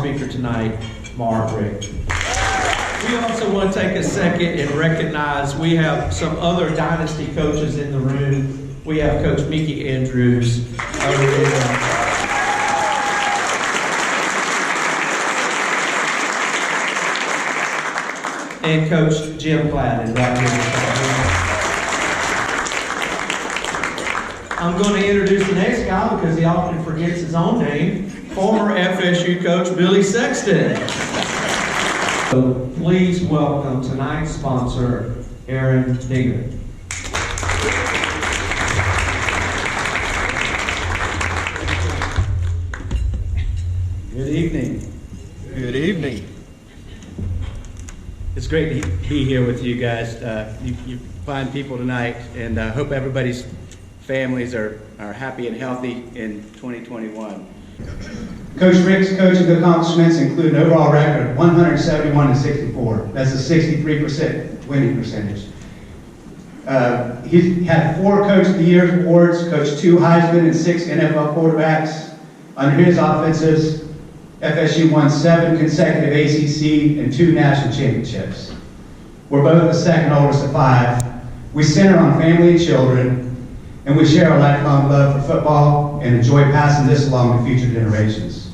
speaker tonight, Mark Richt. We also want to take a second and recognize we have some other Dynasty coaches in the room. We have Coach Mickey Andrews over there. And Coach Jim Gladden right here. I'm going to introduce the next guy because he often forgets his own name, former FSU coach Billy Sexton. So please welcome tonight's sponsor, Aaron Digger. Good evening. Good evening. It's great to be here with you guys. You fine people tonight, and I hope everybody's families are happy and healthy in 2021. Coach Richt's coaching accomplishments include an overall record of 171-64. That's a 63% winning percentage. He's had 4 Coach of the Year awards, coached 2 Heisman and 6 NFL quarterbacks. Under his offenses, FSU won 7 consecutive ACC and 2 national championships. We're both the second oldest of 5. We center on family and children, and we share a lifelong love for football and enjoy passing this along to future generations.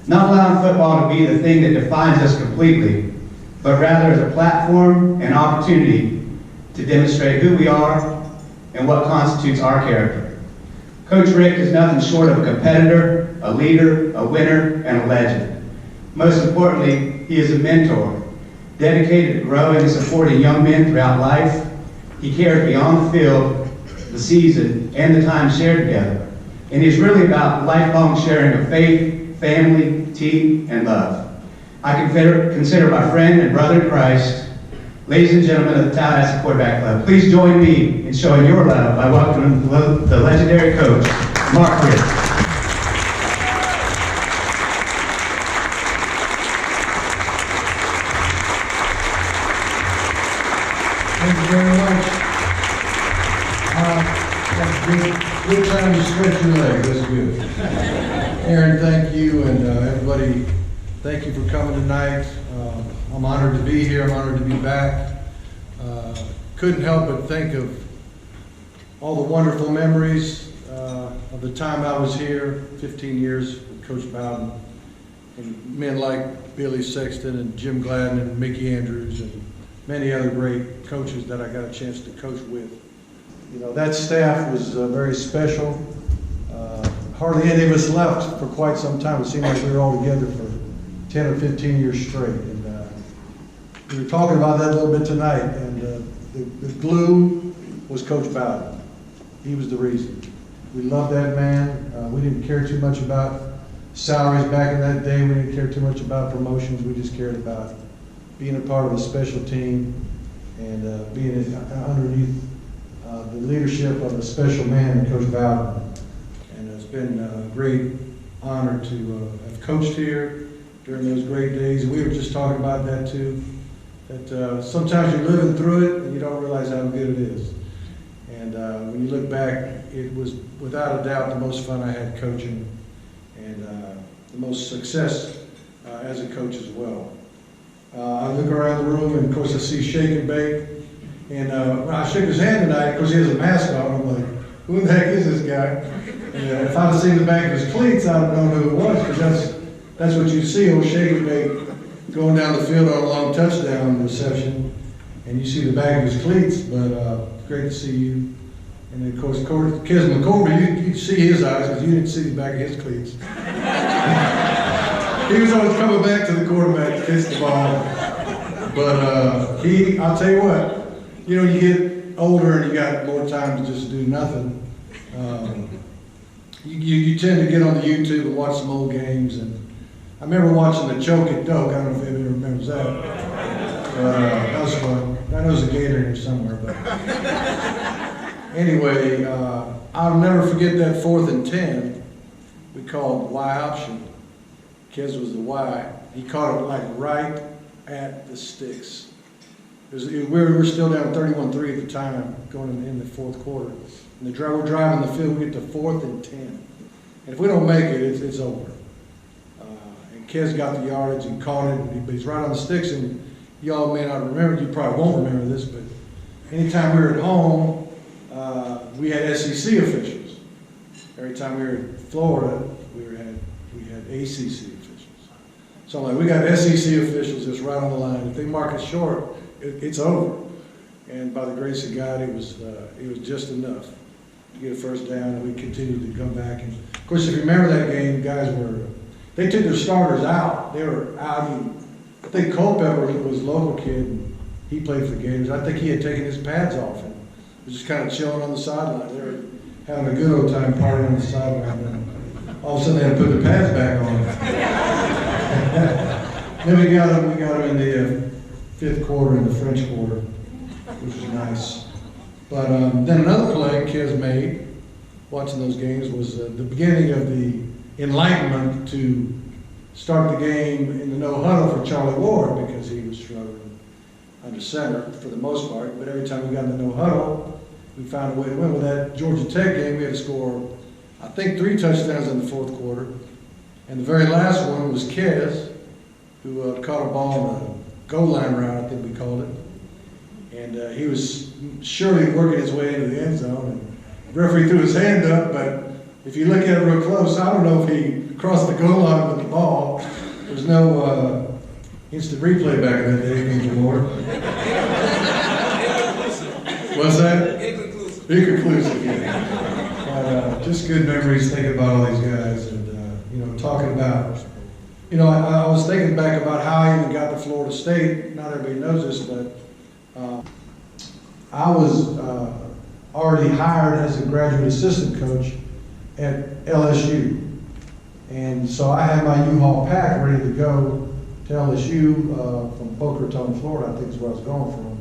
Not allowing football to be the thing that defines us completely, but rather as a platform and opportunity to demonstrate who we are and what constitutes our character. Coach Richt is nothing short of a competitor, a leader, a winner, and a legend. Most importantly, he is a mentor, dedicated to growing and supporting young men throughout life. He cares beyond the field, the season, and the time shared together. And he's really about lifelong sharing of faith, family, team, and love. I consider my friend and brother in Christ. Ladies and gentlemen of the Tallahassee Quarterback Club, please join me in showing your love by welcoming the legendary coach, Mark Richt. Thank you very much. Good time to stretch your legs. That's good. Aaron, thank you, and everybody, thank you for coming tonight. I'm honored to be here. I'm honored to be back. Couldn't help but think of all the wonderful memories of the time I was here, 15 years with Coach Bowden, and men like Billy Sexton and Jim Gladden and Mickey Andrews and many other great coaches that I got a chance to coach with. You know, that staff was very special. Hardly any of us left for quite some time. It seemed like we were all together for 10 or 15 years straight. And we were talking about that a little bit tonight. And the glue was Coach Bowden. He was the reason. We loved that man. We didn't care too much about salaries back in that day. We didn't care too much about promotions. We just cared about being a part of a special team and being underneath the leadership of a special man, Coach Bowden. And it's been a great honor to have coached here during those great days. And we were just talking about that too, that sometimes you're living through it and you don't realize how good it is. And when you look back, it was without a doubt the most fun I had coaching and the most success as a coach as well. I look around the room and of course I see Shake and Bake. And when I shook his hand tonight, of course he has a mask on, I'm like, who the heck is this guy? And if I'd have seen the back of his cleats, I'd have known who it was, because that's what you see, old Shake and Bake going down the field on a long touchdown reception, and you see the back of his cleats, but great to see you. And then of course, Kez McCormick, you see his eyes, because you didn't see the back of his cleats. He was always coming back to the quarterback to catch the ball. But I'll tell you what, you know, you get older and you got more time to just do nothing. You tend to get on the YouTube and watch some old games. And I remember watching the Choke It Doke. I don't know if anybody remembers that. That was fun. I know there's a gator in here somewhere. But anyway, I'll never forget that 4th and 10 we called Y option. Kez was the Y. He caught it like right at the sticks. We were still down 31-3 at the time, going in the 4th quarter. And we're driving the field, we get to 4th and 10. And if we don't make it, it's over. And Kez got the yardage and caught it, but he's right on the sticks, and y'all may not remember, you probably won't remember this, but anytime we were at home, we had SEC officials. Every time we were in Florida, we had ACC officials. So I'm like, we got SEC officials that's right on the line. If they mark it short, it's over. And by the grace of God, it was just enough to get a first down, and we continued to come back. And of course, if you remember that game, guys they took their starters out. They were out. I think Culpepper was a local kid, and he played for the Gators. I think he had taken his pads off and was just kind of chilling on the sideline. They were having a good old time partying on the sideline. And all of a sudden, they had to put their pads back on. Then we got them in the fifth quarter and the French quarter, which was nice. But then another play Kez made, watching those games, was the beginning of the enlightenment to start the game in the no huddle for Charlie Ward, because he was struggling under center for the most part. But every time we got in the no huddle, we found a way to win. With that Georgia Tech game, we had to score, I think, 3 touchdowns in the fourth quarter. And the very last one was Kez, who caught a ball in a goal line route, I think we called it. And he was surely working his way into the end zone. And the referee threw his hand up, but if you look at it real close, I don't know if he crossed the goal line with the ball. There's no instant replay back in that day, Mr. Moore. What's that? Inconclusive. Inconclusive, yeah. But just good memories thinking about all these guys, and talking about. I was thinking back about how I even got to Florida State. Not everybody knows this, but I was already hired as a graduate assistant coach at LSU. And so I had my U-Haul pack ready to go to LSU from Boca Raton, Florida, I think is where I was going from.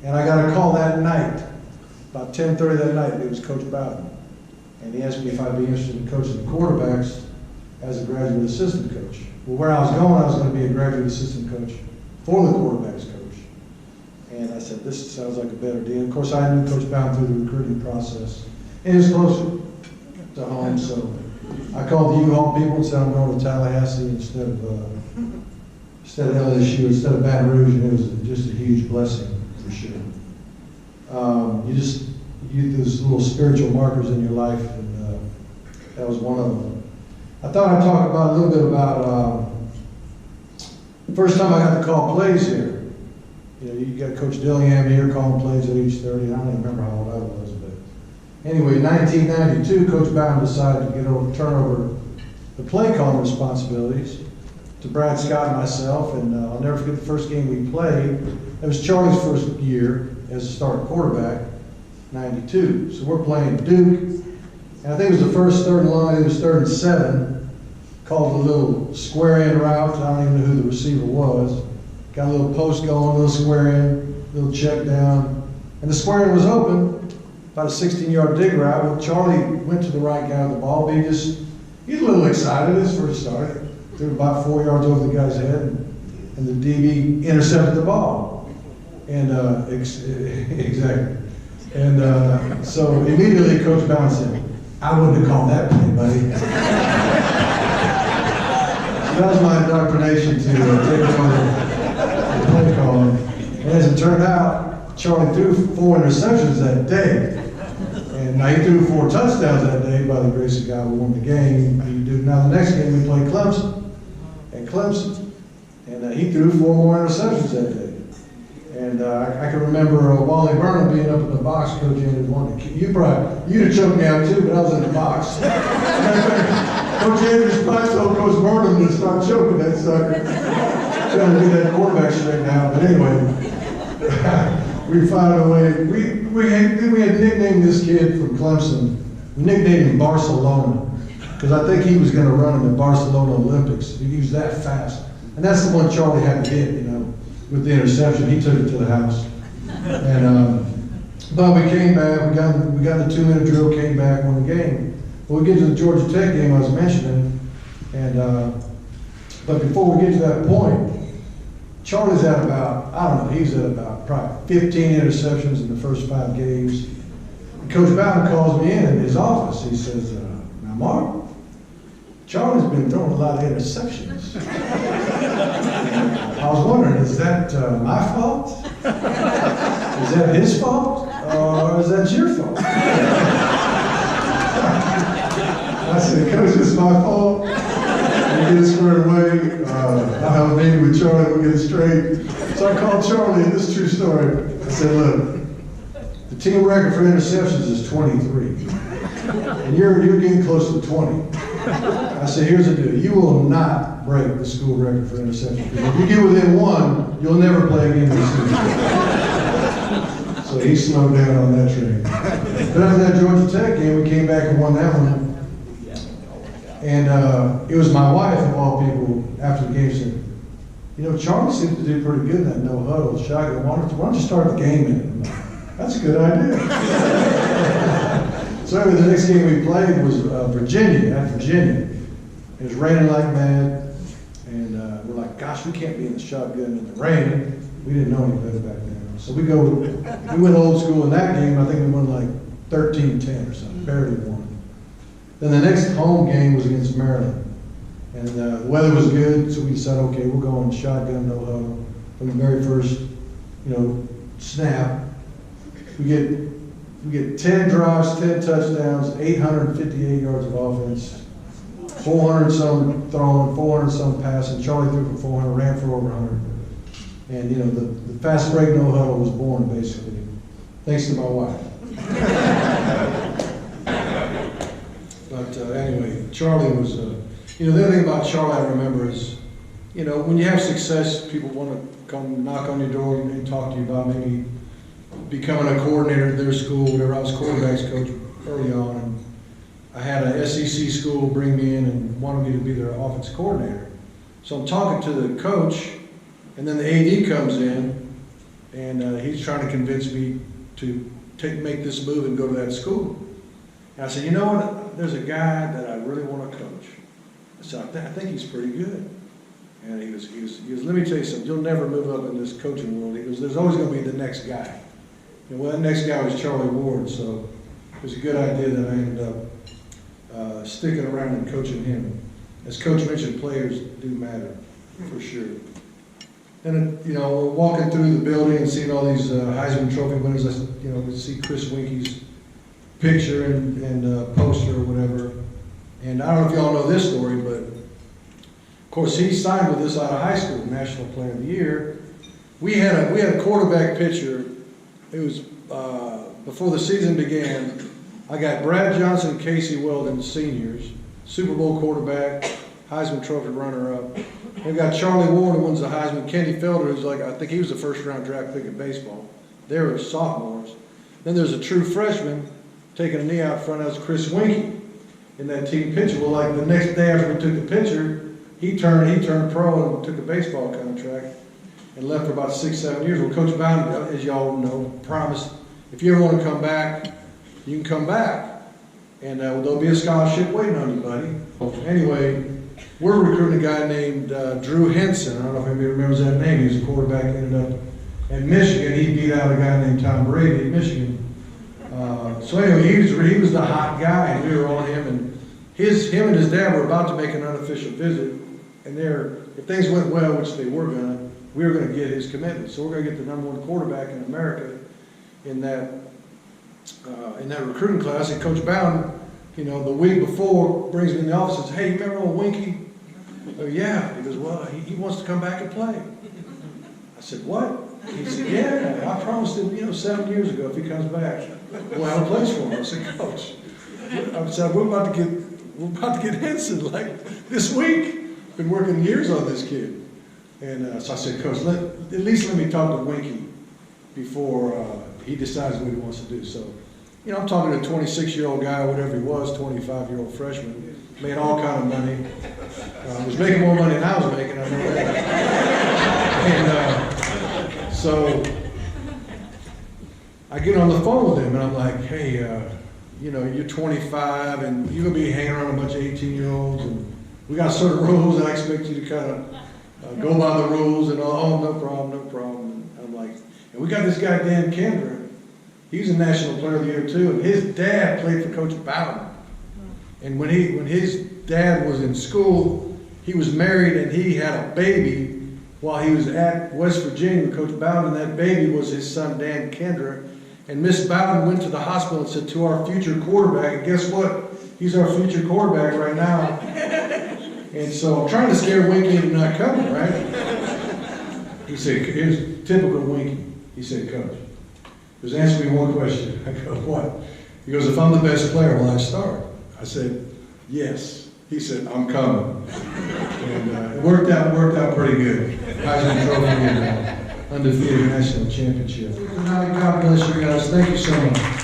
And I got a call that night, about 10:30 that night. It was Coach Bowden. And he asked me if I'd be interested in coaching the quarterbacks as a graduate assistant coach. Well, where I was going to be a graduate assistant coach for the quarterbacks coach. And I said, this sounds like a better deal. Of course, I knew Coach Bowden through the recruiting process. And it was closer to home, so I called the U-Haul people and said I'm going to Tallahassee instead of LSU, instead of Baton Rouge, and it was just a huge blessing for sure. You those little spiritual markers in your life, and that was one of them. I thought I'd talk about a little bit about the first time I got to call plays here. You got Coach Dillingham here calling plays at age 30. I don't even remember how old I was, but anyway, in 1992, Coach Bowden decided to turn over the play calling responsibilities to Brad Scott and myself, and I'll never forget the first game we played. It was Charlie's first year as a starting quarterback, 92. So we're playing Duke, and I think it was the first third and line. It was 3rd and 7. Called a little square end route. I don't even know who the receiver was. Got a little post going, a little square end, a little check down, and the square end was open. About a 16-yard dig route. Well, Charlie went to the right guy with the ball, but he's a little excited. His first start. Threw about 4 yards over the guy's head, and the DB intercepted the ball. And exactly. And so immediately Coach Bowden said, I wouldn't have called that play, buddy. So that was my indoctrination to take over the play calling. And as it turned out, Charlie threw 4 interceptions that day. And now he threw 4 touchdowns that day. By the grace of God, we won the game. Now the next game we played Clemson. At Clemson. And he threw 4 more interceptions that day. And I can remember Wally Burnham being up in the box, Coach Andrews wanted to. You'd have choked me out too, but I was in the box. Coach Andrews probably told Coach Burnham to start choking that sucker. Trying to get that quarterback straightened out. But anyway, we found a way. We had nicknamed this kid from Clemson. We nicknamed him Barcelona, because I think he was going to run in the Barcelona Olympics. He was that fast. And that's the one Charlie had to hit, with the interception. He took it to the house. And but we came back. We got the 2-minute drill. Came back, won the game. But we get to the Georgia Tech game I was mentioning, and but before we get to that point, Charlie's at about he's at about probably 15 interceptions in the first 5 games. And Coach Bowden calls me in his office. He says, "Now, Mark, Charlie's been throwing a lot of interceptions. I was wondering, is that my fault? Is that his fault? Or is that your fault? I said, Coach, it's my fault. We get it squared away. I'll have a meeting with Charlie, we'll get it straight. So I called Charlie, and this is a true story. I said, look, the team record for interceptions is 23. And you're getting close to 20. I said, here's the deal. You will not break the school record for interceptions. If you get within one, you'll never play again this season. So he slowed down on that train. But after that Georgia Tech game, we came back and won that one. And it was my wife, of all people, after the game said, you know, Charlie seems to do pretty good in that no huddle shotgun. Why don't you start the game in? I'm like, that's a good idea. So anyway, the next game we played was Virginia, at Virginia. It was raining like mad, and we're like, gosh, we can't be in the shotgun in the rain. We didn't know any better back then. So we went old school in that game. I think we won like 13-10 or something, barely won. Then the next home game was against Maryland. And the weather was good, so we decided, okay, we'll go on shotgun, no huddle. From the very first, snap, we get 10 drives, 10 touchdowns, 858 yards of offense, 400 some throwing, 400 some passing. Charlie threw for 400, ran for over 100. And the fast break no huddle was born basically, thanks to my wife. But anyway, Charlie was. The other thing about Charlie I remember is, when you have success, people want to come knock on your door and talk to you about maybe becoming a coordinator at their school, whatever. I was quarterbacks coach early on, and I had an SEC school bring me in and wanted me to be their offensive coordinator. So I'm talking to the coach, and then the AD comes in, and he's trying to convince me to make this move and go to that school. And I said, you know what? There's a guy that I really want to coach. I said, I think he's pretty good. And he goes, let me tell you something. You'll never move up in this coaching world. He goes, there's always going to be the next guy. And well, that next guy was Charlie Ward, so it was a good idea that I ended up sticking around and coaching him. As Coach mentioned, players do matter, for sure. And, we're walking through the building and seeing all these Heisman Trophy winners. We see Chris Weinke's picture and poster or whatever. And I don't know if y'all know this story, but of course he signed with us out of high school, National Player of the Year. We had a quarterback picture. It was before the season began. I got Brad Johnson, Casey Weldon, seniors, Super Bowl quarterback, Heisman Trophy runner-up. We got Charlie Ward, who wins the Heisman. Kenny Felder, who's I think he was the first-round draft pick in baseball. They were sophomores. Then there's a true freshman taking a knee out front. That was Chris Weinke in that team picture. Well, like the next day after we took the picture, he turned pro and took a baseball contract and left for about 6-7 years. Well, Coach Bowden, as y'all know, promised if you ever want to come back, you can come back. And there'll be a scholarship waiting on you, buddy. Anyway, we're recruiting a guy named Drew Henson. I don't know if anybody remembers that name. He was a quarterback, ended up at Michigan. He beat out a guy named Tom Brady at Michigan. So anyway, he was the hot guy, and we were on him. And him and his dad were about to make an unofficial visit. And if things went well, which they were we were gonna get his commitment. So we're gonna get the #1 quarterback in America in that recruiting class. And Coach Bowden, the week before, brings me in the office and says, hey, you remember old Weinke? Oh, yeah. He goes, well, he wants to come back and play. I said, what? He said, yeah, I promised him, 7 years ago if he comes back, we'll have a place for him. I said, Coach, I said, we're about to get Henson like this week. Been working years on this kid. And so I said, Coach, at least let me talk to Weinke before he decides what he wants to do. So, I'm talking to a 26-year-old guy, whatever he was, 25-year-old freshman, made all kind of money. Was making more money than I was making, I know that. And so I get on the phone with him, and I'm like, hey, you're 25, and you're going to be hanging around a bunch of 18-year-olds, and we got certain rules, and I expect you to kind of go by the rules, and no problem. And I'm like, and we got this guy, Dan Kendra. He's a National Player of the Year, too, and his dad played for Coach Bowden. And when his dad was in school. He was married and he had a baby while he was at West Virginia with Coach Bowden. That baby was his son, Dan Kendra. And Miss Bowden went to the hospital and said, to our future quarterback, and guess what? He's our future quarterback right now. And so I'm trying to scare Weinke into not coming, right? He said, here's typical Weinke. He said, Coach, just answer me one question. I go, what? He goes, if I'm the best player, will I start? I said, yes. He said, I'm coming. And it worked out pretty good. Heisman Trophy and undefeated national championship. God bless you guys. Thank you so much.